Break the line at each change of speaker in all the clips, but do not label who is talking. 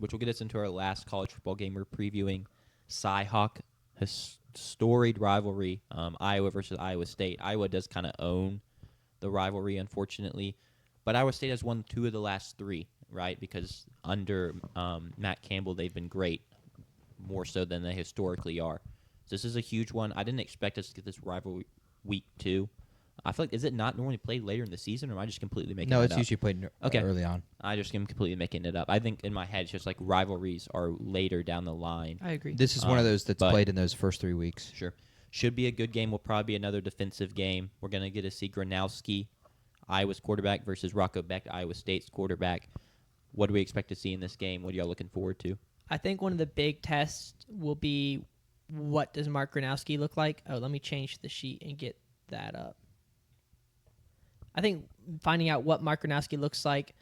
which will get us into our last college football game we're previewing. Cy-Hawk, storied rivalry, Iowa versus Iowa State. Iowa does kind of own the rivalry, unfortunately. But Iowa State has won 2 of the last 3, right? Because under Matt Campbell, they've been great, more so than they historically are. So this is a huge one. I didn't expect us to get this rivalry week 2. I feel like, is it not normally played later in the season, or am I just completely making it up?
No, it's usually played early on.
I just am completely making it up. I think in my head, it's just like rivalries are later down the line.
I agree.
This is one of those that's played in those first 3 weeks.
Sure. Should be a good game. Will probably be another defensive game. We're going to get to see Gronowski, Iowa's quarterback, versus Rocco Becht, Iowa State's quarterback. What do we expect to see in this game? What are y'all looking forward to?
I think one of the big tests will be, what does Mark Gronowski look like? Oh, let me change the sheet and get that up. I think finding out what Mark Gronowski looks like,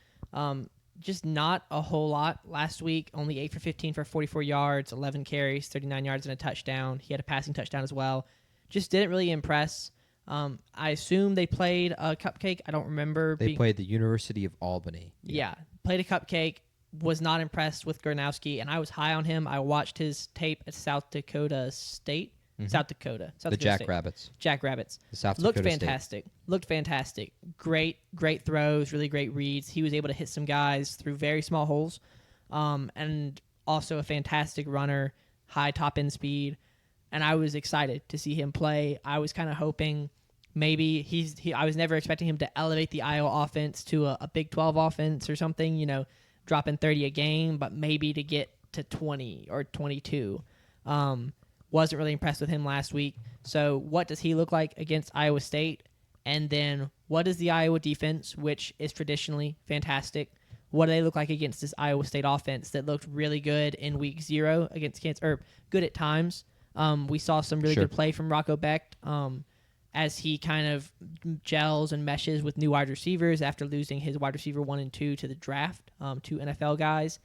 just not a whole lot. Last week, only 8 for 15 for 44 yards, 11 carries, 39 yards, and a touchdown. He had a passing touchdown as well. Just didn't really impress. I assume they played a cupcake. I don't remember.
They played the University of Albany.
Yeah, played a cupcake. Was not impressed with Gronowski, and I was high on him. I watched his tape at South Dakota State.
Mm-hmm.
South Dakota
the Jackrabbits.
Jackrabbits.
The South
Looked
Dakota
fantastic. State. Looked fantastic. Great throws, really great reads. He was able to hit some guys through very small holes, and also a fantastic runner, high top end speed. And I was excited to see him play. I was kind of hoping maybe I was never expecting him to elevate the Iowa offense to a Big 12 offense or something, dropping 30 a game, but maybe to get to 20 or 22. Wasn't really impressed with him last week. So what does he look like against Iowa State? And then what is the Iowa defense, which is traditionally fantastic? What do they look like against this Iowa State offense that looked really good in week 0 against Kansas, or good at times? We saw some really good play from Rocco Becht as he kind of gels and meshes with new wide receivers after losing his wide receiver 1 and 2 to the draft, 2 NFL guys.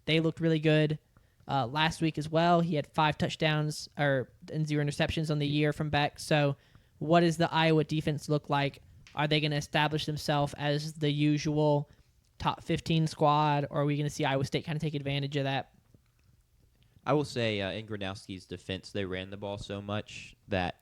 They looked really good. Last week as well, he had 5 touchdowns and 0 interceptions on the year from Beck. So what does the Iowa defense look like? Are they going to establish themselves as the usual top 15 squad, or are we going to see Iowa State kind of take advantage of that?
I will say in Gronowski's defense, they ran the ball so much that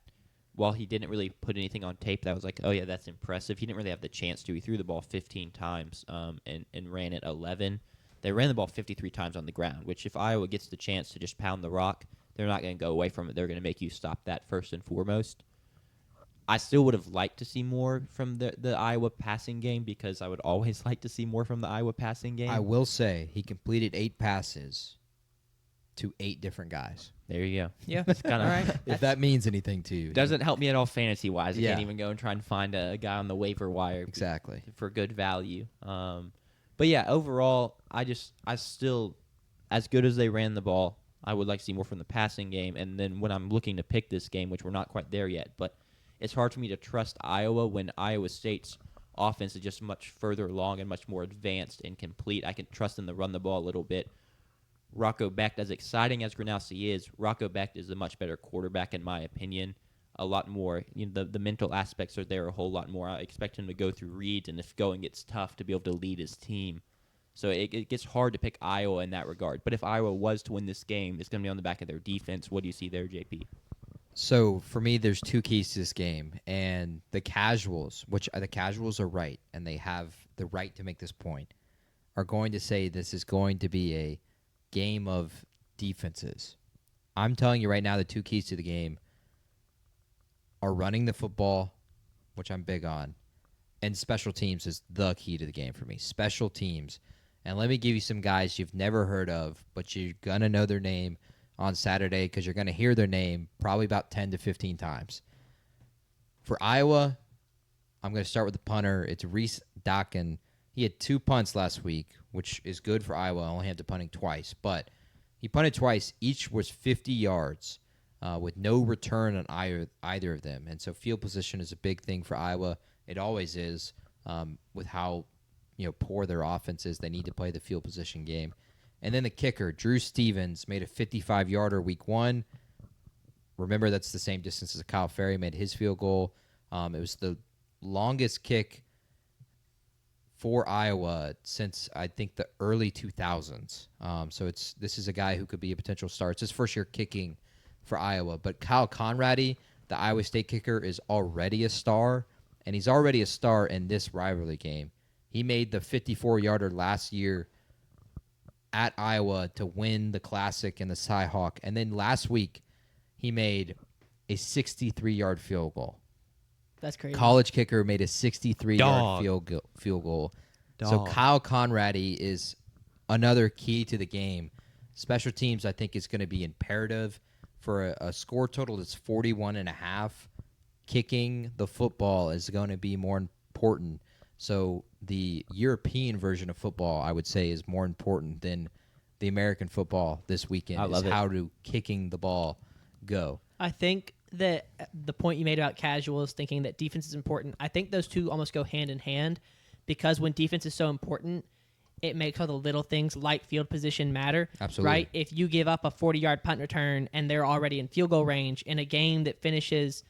while he didn't really put anything on tape that was like, oh, yeah, that's impressive, he didn't really have the chance to. He threw the ball 15 times and ran it 11. They ran the ball 53 times on the ground, which if Iowa gets the chance to just pound the rock, they're not going to go away from it. They're going to make you stop that first and foremost. I still would have liked to see more from the Iowa passing game because I would always like to see more from the Iowa passing game.
I will say he completed 8 passes to 8 different guys.
There you go.
Yeah,
That's kind of
right.
If that means anything to you.
Doesn't help me at all fantasy-wise. I
Yeah.
can't even go and try and find a guy on the waiver wire
Exactly.
for good value. But yeah, overall, I still, as good as they ran the ball, I would like to see more from the passing game. And then when I'm looking to pick this game, which we're not quite there yet, but it's hard for me to trust Iowa when Iowa State's offense is just much further along and much more advanced and complete. I can trust them to run the ball a little bit. Rocco Becht, as exciting as Gronowski is, Rocco Becht is a much better quarterback in my opinion. A lot more, the mental aspects are there a whole lot more. I expect him to go through reads, and if going gets tough, to be able to lead his team. So it gets hard to pick Iowa in that regard. But if Iowa was to win this game, it's going to be on the back of their defense. What do you see there, JP?
So for me, there's 2 keys to this game, and the casuals, which the casuals are right, and they have the right to make this point, are going to say this is going to be a game of defenses. I'm telling you right now, the 2 keys to the game are running the football, which I'm big on, and special teams is the key to the game for me. Special teams. And let me give you some guys you've never heard of, but you're going to know their name on Saturday because you're going to hear their name probably about 10 to 15 times. For Iowa, I'm going to start with the punter. It's Reese Docken. He had 2 punts last week, which is good for Iowa. Only had to punting twice, but he punted twice. Each was 50 yards. With no return on either of them. And so field position is a big thing for Iowa. It always is with how poor their offense is. They need to play the field position game. And then the kicker, Drew Stevens, made a 55-yarder week 1. Remember, that's the same distance as Kyle Ferry made his field goal. It was the longest kick for Iowa since I think the early 2000s. So this is a guy who could be a potential star. It's his first year kicking for Iowa. But Kyle Conradi, the Iowa State kicker, is already a star, and he's already a star in this rivalry game. He made the 54-yarder last year at Iowa to win the Classic and the Cy-Hawk. And then last week, he made a 63-yard field goal.
That's crazy.
College kicker made a 63-yard field goal. So
Dog.
Kyle Conradi is another key to the game. Special teams, I think, is going to be imperative for a score total that's 41.5. Kicking the football is going to be more important. So the European version of football, I would say, is more important than the American football this weekend.
I love it.
How do kicking the ball go?
I think that the point you made about casuals, thinking that defense is important, I think those two almost go hand in hand, because when defense is so important, it makes all the little things like field position matter.
Absolutely.
Right? If you give up a 40-yard punt return and they're already in field goal range in a game that finishes,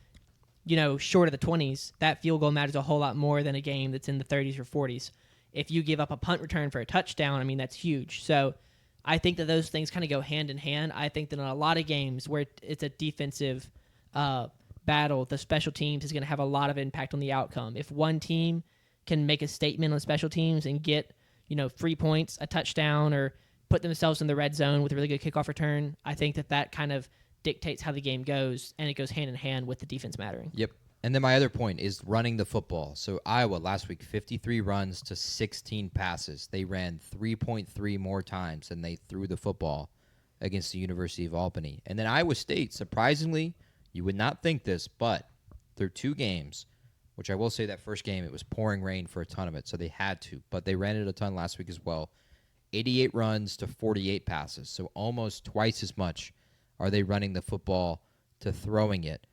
short of the 20s, that field goal matters a whole lot more than a game that's in the 30s or 40s. If you give up a punt return for a touchdown, I mean, that's huge. So I think that those things kind of go hand in hand. I think that in a lot of games where it's a defensive battle, the special teams is going to have a lot of impact on the outcome. If one team can make a statement on special teams and get 3 points, a touchdown, or put themselves in the red zone with a really good kickoff return, I think that kind of dictates how the game goes, and it goes hand in hand with the defense mattering.
Yep. And then my other point is running the football. So Iowa last week, 53 runs to 16 passes. They ran 3.3 more times than they threw the football against the University of Albany. And then Iowa State, surprisingly, you would not think this, but through 2 games, which I will say that first game, it was pouring rain for a ton of it, so they had to. But they ran it a ton last week as well. 88 runs to 48 passes, so almost twice as much are they running the football to throwing it.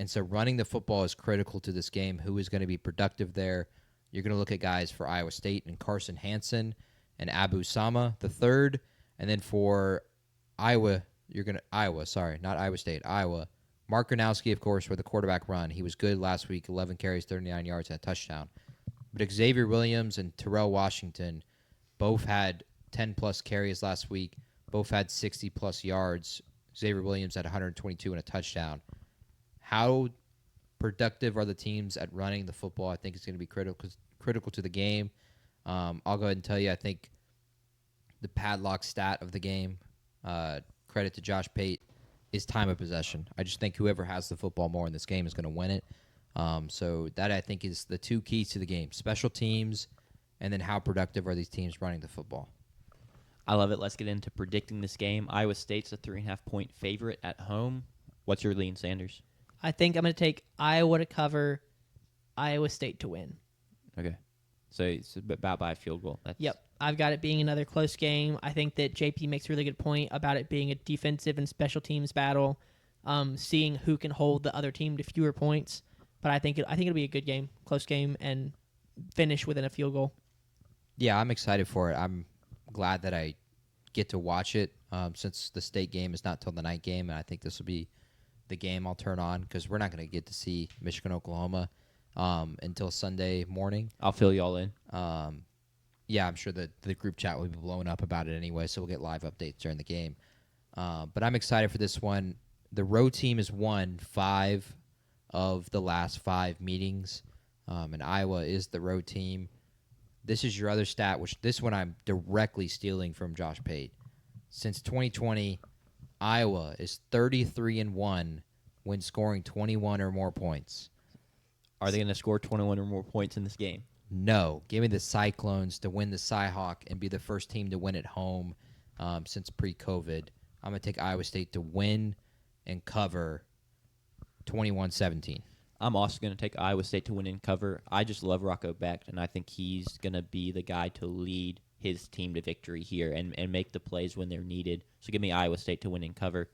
And so running the football is critical to this game. Who is going to be productive there? You're going to look at guys for Iowa State and Carson Hansen and Abu Sama the third. And then for Iowa, Iowa. Mark Gronowski, of course, for the quarterback run. He was good last week, 11 carries, 39 yards, and a touchdown. But Xavier Williams and Terrell Washington both had 10-plus carries last week. Both had 60-plus yards. Xavier Williams had 122 and a touchdown. How productive are the teams at running the football? I think it's going to be critical to the game. I'll go ahead and tell you, I think the padlock stat of the game, credit to Josh Pate, is time of possession. I just think whoever has the football more in this game is going to win it. So that, I think, is the 2 keys to the game. Special teams, and then how productive are these teams running the football.
I love it. Let's get into predicting this game. Iowa State's a 3.5-point favorite at home. What's your lean, Sanders?
I think I'm going to take Iowa to cover, Iowa State to win.
Okay. So it's about by a field goal.
Yep. I've got it being another close game. I think that JP makes a really good point about it being a defensive and special teams battle, seeing who can hold the other team to fewer points. But I think it'll be a good game, close game, and finish within a field goal.
Yeah, I'm excited for it. I'm glad that I get to watch it since the state game is not till the night game, and I think this will be the game I'll turn on because we're not going to get to see Michigan-Oklahoma until Sunday morning.
I'll fill you all in.
Yeah, I'm sure that the group chat will be blowing up about it anyway, so we'll get live updates during the game. But I'm excited for this one. The road team has won 5 of the last 5 meetings, and Iowa is the road team. This is your other stat, which this one I'm directly stealing from Josh Pate. Since 2020, Iowa is 33-1 when scoring 21 or more points.
Are they going to score 21 or more points in this game?
No. Give me the Cyclones to win the Cy-Hawk and be the first team to win at home since pre-COVID. I'm going to take Iowa State to win and cover 21-17.
I'm also going to take Iowa State to win and cover. I just love Rocco Becht, and I think he's going to be the guy to lead his team to victory here and make the plays when they're needed. So give me Iowa State to win and cover.